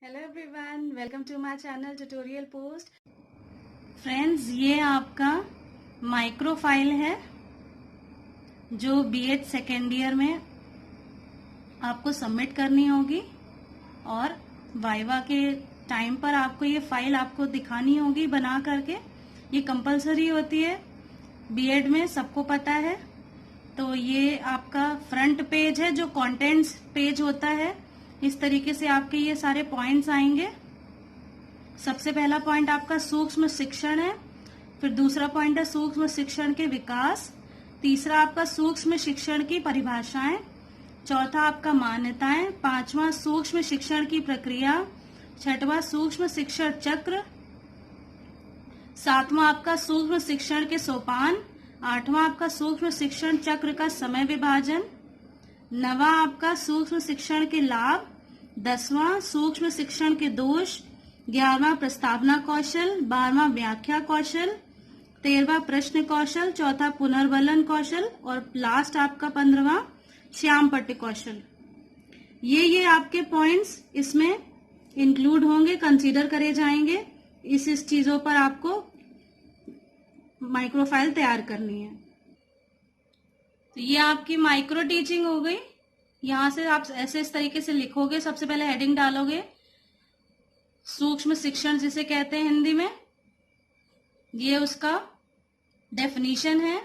Hello everyone, welcome to my channel tutorial post. Friends, ये आपका micro file है जो बीएड सेकेंड ईयर में आपको सबमिट करनी होगी और वाइवा के टाइम पर आपको ये फाइल आपको दिखानी होगी बना करके। ये कंपलसरी होती है बीएड में, सबको पता है। तो ये आपका फ्रंट पेज है जो कंटेंट्स पेज होता है। इस तरीके से आपके ये सारे पॉइंट्स आएंगे। सबसे पहला पॉइंट आपका सूक्ष्म शिक्षण है, फिर दूसरा पॉइंट है सूक्ष्म शिक्षण के विकास, तीसरा आपका सूक्ष्म शिक्षण की परिभाषाएं, चौथा आपका मान्यताएं, पांचवा सूक्ष्म शिक्षण की प्रक्रिया, छठवां सूक्ष्म शिक्षण चक्र, सातवां आपका सूक्ष्म शिक्षण के सोपान, आठवां आपका सूक्ष्म शिक्षण चक्र का समय विभाजन, नवा आपका सूक्ष्म शिक्षण के लाभ, 10वां सूक्ष्म शिक्षण के दोष, 11वां प्रस्तावना कौशल, 12वां व्याख्या कौशल, 13वां प्रश्न कौशल, चौथा पुनर्वलन कौशल और लास्ट आपका 15वां श्याम पट्ट कौशल। ये आपके पॉइंट्स इसमें इंक्लूड होंगे, कंसीडर करे जाएंगे। इस चीजों पर आपको माइक्रो फाइल तैयार करनी है। तो ये आपकी माइक्रो टीचिंग हो गई। यहां से आप ऐसे इस तरीके से लिखोगे। सबसे पहले हेडिंग डालोगे सूक्ष्म शिक्षण जिसे कहते हैं हिंदी में, ये उसका डेफिनीशन है।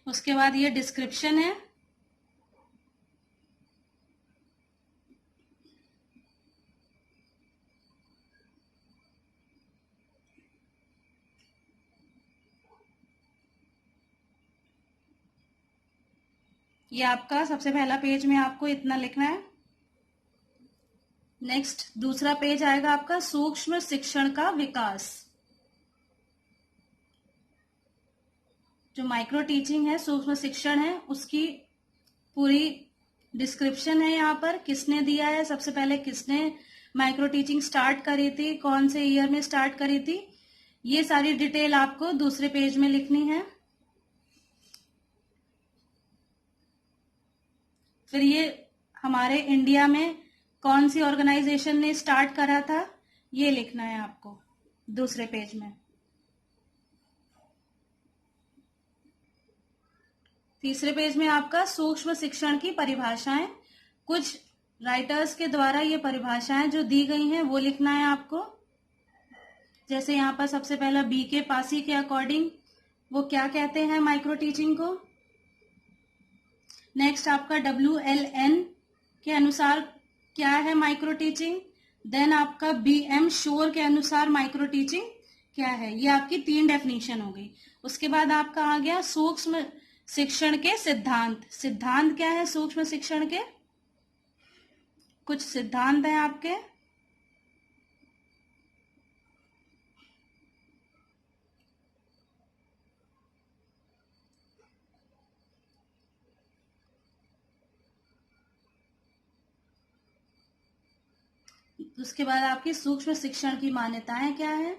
उसके बाद ये डिस्क्रिप्शन है, ये आपका सबसे पहला पेज में आपको इतना लिखना है। नेक्स्ट दूसरा पेज आएगा आपका सूक्ष्म शिक्षण का विकास। जो माइक्रो टीचिंग है, सूक्ष्म शिक्षण है, उसकी पूरी डिस्क्रिप्शन है यहाँ पर। किसने दिया है, सबसे पहले किसने माइक्रो टीचिंग स्टार्ट करी थी, कौन से ईयर में स्टार्ट करी थी, ये सारी डिटेल आपको दूसरे पेज में लिखनी है। फिर ये हमारे इंडिया में कौन सी ऑर्गेनाइजेशन ने स्टार्ट करा था, ये लिखना है आपको दूसरे पेज में। तीसरे पेज में आपका सूक्ष्म शिक्षण की परिभाषाएं, कुछ राइटर्स के द्वारा ये परिभाषाएं जो दी गई हैं वो लिखना है आपको। जैसे यहाँ पर सबसे पहला BK पासी के अकॉर्डिंग वो क्या कहते हैं माइक्रो टीचिंग को। नेक्स्ट आपका WLN के अनुसार क्या है माइक्रो टीचिंग। देन आपका BM शोर के अनुसार माइक्रो टीचिंग क्या है। ये आपकी 3 डेफिनेशन हो गई। उसके बाद आपका आ गया सूक्ष्म शिक्षण के सिद्धांत। सिद्धांत क्या है सूक्ष्म शिक्षण के, कुछ सिद्धांत हैं आपके। उसके बाद आपकी सूक्ष्म शिक्षण की मान्यताएं क्या है।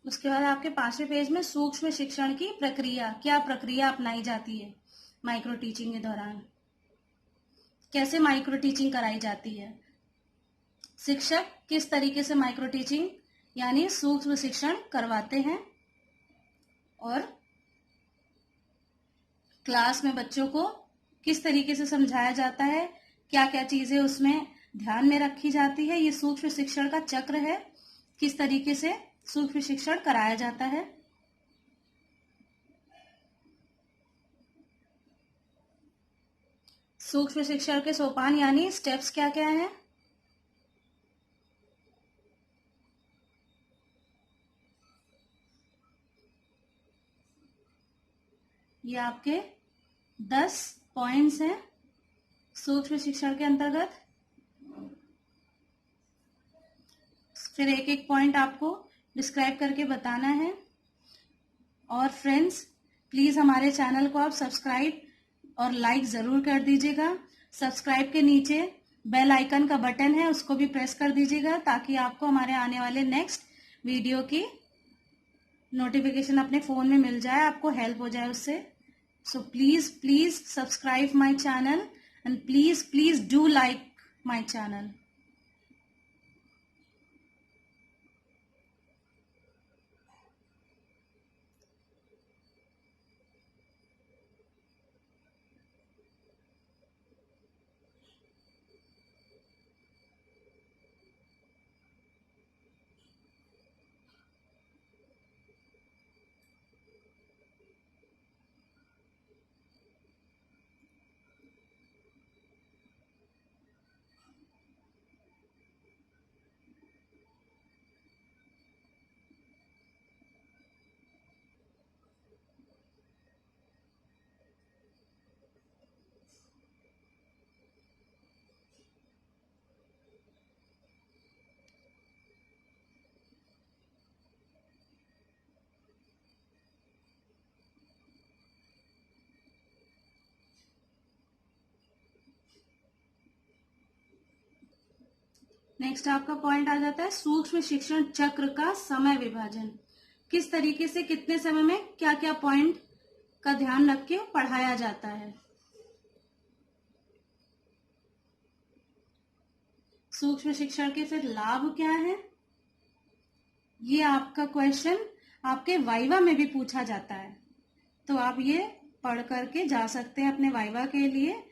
उसके बाद आपके 5वें पेज में सूक्ष्म शिक्षण की प्रक्रिया, क्या प्रक्रिया अपनाई जाती है माइक्रो टीचिंग के दौरान, कैसे माइक्रो टीचिंग कराई जाती है, शिक्षक किस तरीके से माइक्रो टीचिंग यानी सूक्ष्म शिक्षण करवाते हैं, और क्लास में बच्चों को किस तरीके से समझाया जाता है, क्या क्या चीजें उसमें ध्यान में रखी जाती है। ये सूक्ष्म शिक्षण का चक्र है, किस तरीके से सूक्ष्म शिक्षण कराया जाता है। सूक्ष्म शिक्षण के सोपान यानी स्टेप्स क्या क्या हैं। ये आपके 10 पॉइंट्स हैं सूक्ष्म शिक्षण के अंतर्गत। फिर एक एक पॉइंट आपको डिस्क्राइब करके बताना है। और फ्रेंड्स प्लीज हमारे चैनल को आप सब्सक्राइब और लाइक जरूर कर दीजिएगा। सब्सक्राइब के नीचे बेल आइकन का बटन है, उसको भी प्रेस कर दीजिएगा ताकि आपको हमारे आने वाले नेक्स्ट वीडियो की नोटिफिकेशन अपने फोन में मिल जाए, आपको हेल्प हो जाए उससे। So please subscribe my channel and please do like my channel. Next आपका पॉइंट आ जाता है सूक्ष्म शिक्षण चक्र का समय विभाजन। किस तरीके से कितने समय में क्या क्या पॉइंट का ध्यान रख के पढ़ाया जाता है। सूक्ष्म शिक्षण के फिर लाभ क्या है, ये आपका क्वेश्चन आपके वाइवा में भी पूछा जाता है, तो आप ये पढ़ करके जा सकते हैं अपने वाइवा के लिए।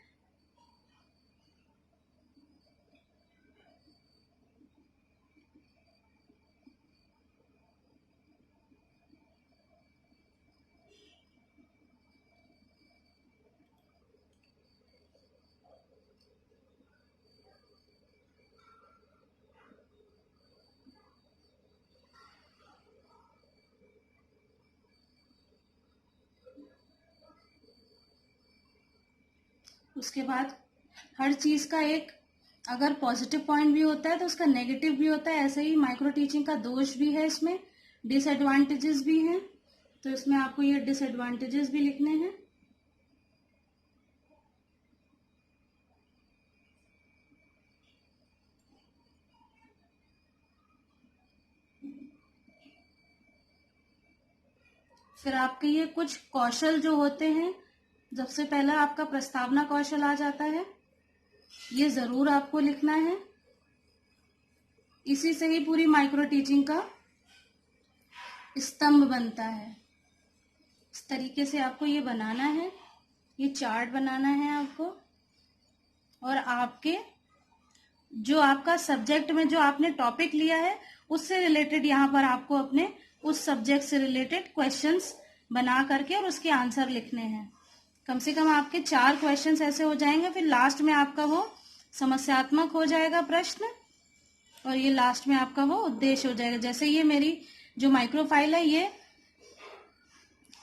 उसके बाद हर चीज का एक अगर पॉजिटिव पॉइंट भी होता है तो उसका नेगेटिव भी होता है। ऐसे ही माइक्रो टीचिंग का दोष भी है, इसमें डिसएडवांटेजेस भी हैं, तो इसमें आपको ये डिसएडवांटेजेस भी लिखने हैं। फिर आपके ये कुछ कौशल जो होते हैं, सबसे पहला आपका प्रस्तावना कौशल आ जाता है, ये जरूर आपको लिखना है। इसी से ही पूरी माइक्रो टीचिंग का स्तंभ बनता है। इस तरीके से आपको ये बनाना है, ये चार्ट बनाना है आपको। और आपके जो आपका सब्जेक्ट में जो आपने टॉपिक लिया है उससे रिलेटेड यहाँ पर आपको अपने उस सब्जेक्ट से रिलेटेड क्वेश्चंस बना करके और उसके आंसर लिखने हैं। कम से कम आपके 4 क्वेश्चंस ऐसे हो जाएंगे, फिर लास्ट में आपका वो समस्यात्मक हो जाएगा प्रश्न, और ये लास्ट में आपका वो उद्देश्य हो जाएगा। जैसे ये मेरी जो माइक्रो फाइल है ये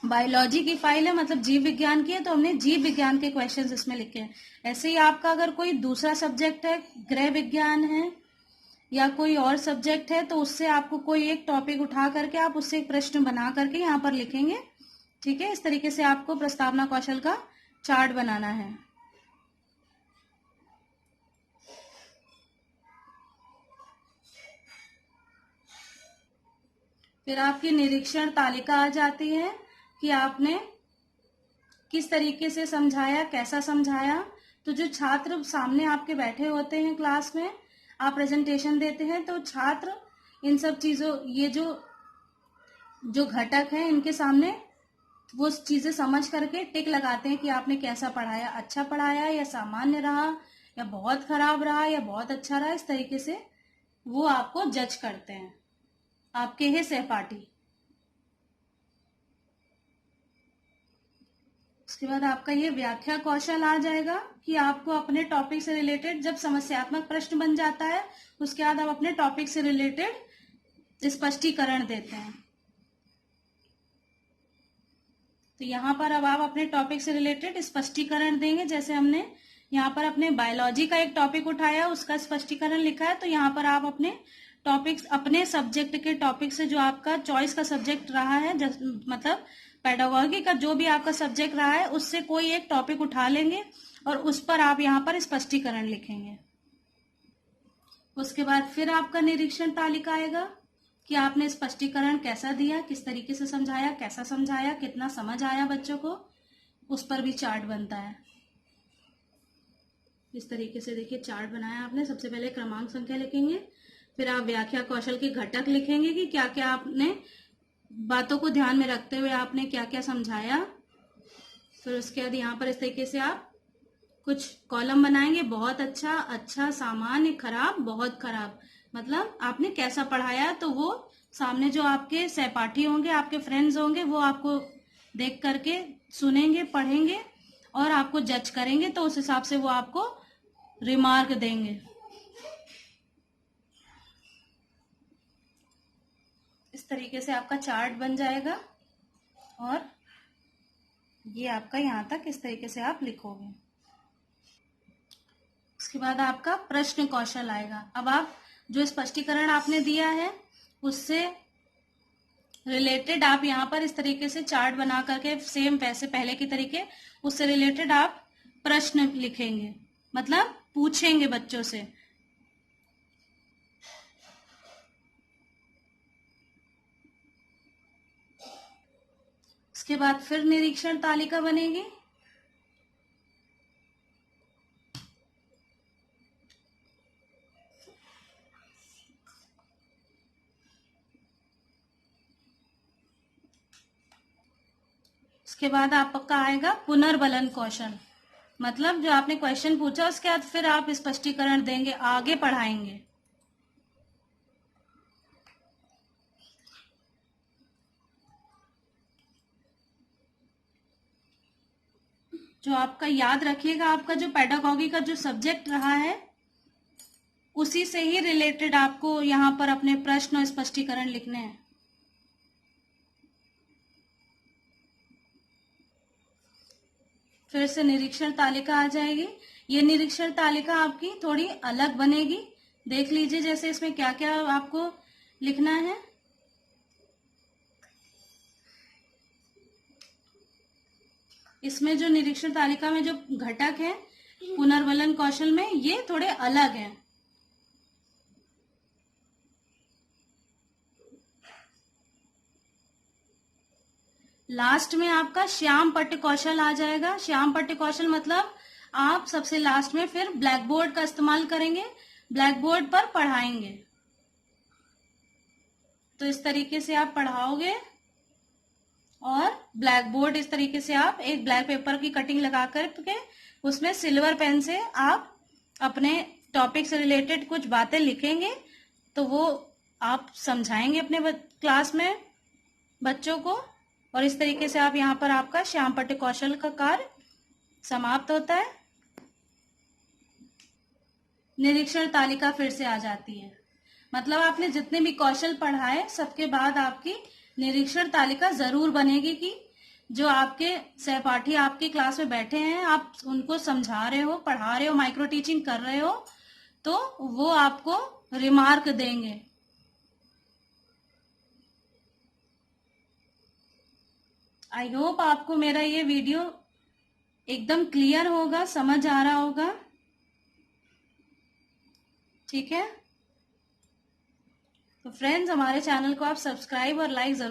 बायोलॉजी की फाइल है, मतलब जीव विज्ञान की है, तो हमने जीव विज्ञान के क्वेश्चंस इसमें लिखे हैं। ऐसे ही आपका अगर कोई दूसरा सब्जेक्ट है, गृह विज्ञान है या कोई और सब्जेक्ट है, तो उससे आपको कोई एक टॉपिक उठा करके आप उससे एक प्रश्न बना करके यहाँ पर लिखेंगे। ठीक है, इस तरीके से आपको प्रस्तावना कौशल का चार्ट बनाना है। फिर आपकी निरीक्षण तालिका आ जाती है कि आपने किस तरीके से समझाया, कैसा समझाया। तो जो छात्र सामने आपके बैठे होते हैं क्लास में, आप प्रेजेंटेशन देते हैं, तो छात्र इन सब चीजों, ये जो घटक है इनके सामने वो चीजें समझ करके टिक लगाते हैं कि आपने कैसा पढ़ाया, अच्छा पढ़ाया या सामान्य रहा या बहुत खराब रहा या बहुत अच्छा रहा। इस तरीके से वो आपको जज करते हैं, आपके ही सहपाठी। उसके बाद आपका ये व्याख्या कौशल आ जाएगा कि आपको अपने टॉपिक से रिलेटेड जब समस्यात्मक प्रश्न बन जाता है उसके बाद आप अपने टॉपिक से रिलेटेड स्पष्टीकरण देते हैं। तो यहाँ पर अब आप अपने टॉपिक से रिलेटेड स्पष्टीकरण देंगे। जैसे हमने यहाँ पर अपने बायोलॉजी का एक टॉपिक उठाया, उसका स्पष्टीकरण लिखा है। तो यहाँ पर आप अपने टॉपिक्स, अपने सब्जेक्ट के टॉपिक से जो आपका चॉइस का सब्जेक्ट रहा है, मतलब पेडागोगी का जो भी आपका सब्जेक्ट रहा है, उससे कोई एक टॉपिक उठा लेंगे और उस पर आप यहाँ पर स्पष्टीकरण लिखेंगे। उसके बाद फिर आपका निरीक्षण तालिका आएगा कि आपने स्पष्टीकरण कैसा दिया, किस तरीके से समझाया, कैसा समझाया, कितना समझ आया बच्चों को, उस पर भी चार्ट बनता है। इस तरीके से देखिए चार्ट बनाया आपने। सबसे पहले क्रमांक संख्या लिखेंगे, फिर आप व्याख्या कौशल के घटक लिखेंगे कि क्या क्या आपने बातों को ध्यान में रखते हुए आपने क्या क्या समझाया। फिर उसके बाद यहाँ पर इस तरीके से आप कुछ कॉलम बनाएंगे, बहुत अच्छा, अच्छा, सामान्य, खराब, बहुत खराब, मतलब आपने कैसा पढ़ाया। तो वो सामने जो आपके सहपाठी होंगे, आपके फ्रेंड्स होंगे, वो आपको देख करके सुनेंगे, पढ़ेंगे और आपको जज करेंगे, तो उस हिसाब से वो आपको रिमार्क देंगे। इस तरीके से आपका चार्ट बन जाएगा और ये आपका यहाँ तक इस तरीके से आप लिखोगे। उसके बाद आपका प्रश्न कौशल आएगा। अब आप जो स्पष्टीकरण आपने दिया है उससे रिलेटेड आप यहाँ पर इस तरीके से चार्ट बना करके सेम वैसे पहले की तरीके उससे रिलेटेड आप प्रश्न लिखेंगे, मतलब पूछेंगे बच्चों से। उसके बाद फिर निरीक्षण तालिका बनेगी। उसके बाद आपका आएगा पुनर्बलन कौशल, मतलब जो आपने क्वेश्चन पूछा उसके बाद फिर आप स्पष्टीकरण देंगे, आगे पढ़ाएंगे। जो आपका याद रखिएगा, आपका जो पेडागोगी का जो सब्जेक्ट रहा है उसी से ही रिलेटेड आपको यहाँ पर अपने प्रश्न और स्पष्टीकरण लिखने हैं। फिर से निरीक्षण तालिका आ जाएगी। ये निरीक्षण तालिका आपकी थोड़ी अलग बनेगी, देख लीजिए जैसे इसमें क्या क्या आपको लिखना है। इसमें जो निरीक्षण तालिका में जो घटक है पुनर्बलन कौशल में, ये थोड़े अलग हैं। लास्ट में आपका श्याम पट्ट कौशल आ जाएगा। श्याम पट्ट कौशल मतलब आप सबसे लास्ट में फिर ब्लैक बोर्ड का इस्तेमाल करेंगे, ब्लैक बोर्ड पर पढ़ाएंगे। तो इस तरीके से आप पढ़ाओगे और ब्लैक बोर्ड इस तरीके से आप एक ब्लैक पेपर की कटिंग लगा करके उसमें सिल्वर पेन से आप अपने टॉपिक से रिलेटेड कुछ बातें लिखेंगे, तो वो आप समझाएंगे अपने क्लास में बच्चों को। और इस तरीके से आप यहाँ पर आपका श्याम पट्ट कौशल का कार्य समाप्त होता है। निरीक्षण तालिका फिर से आ जाती है, मतलब आपने जितने भी कौशल पढ़ाए सबके बाद आपकी निरीक्षण तालिका जरूर बनेगी कि जो आपके सहपाठी आपकी क्लास में बैठे हैं, आप उनको समझा रहे हो, पढ़ा रहे हो, माइक्रो टीचिंग कर रहे हो, तो वो आपको रिमार्क देंगे। आई होप आपको मेरा ये वीडियो एकदम क्लियर होगा, समझ आ रहा होगा। ठीक है, तो फ्रेंड्स हमारे चैनल को आप सब्सक्राइब और लाइक जरूर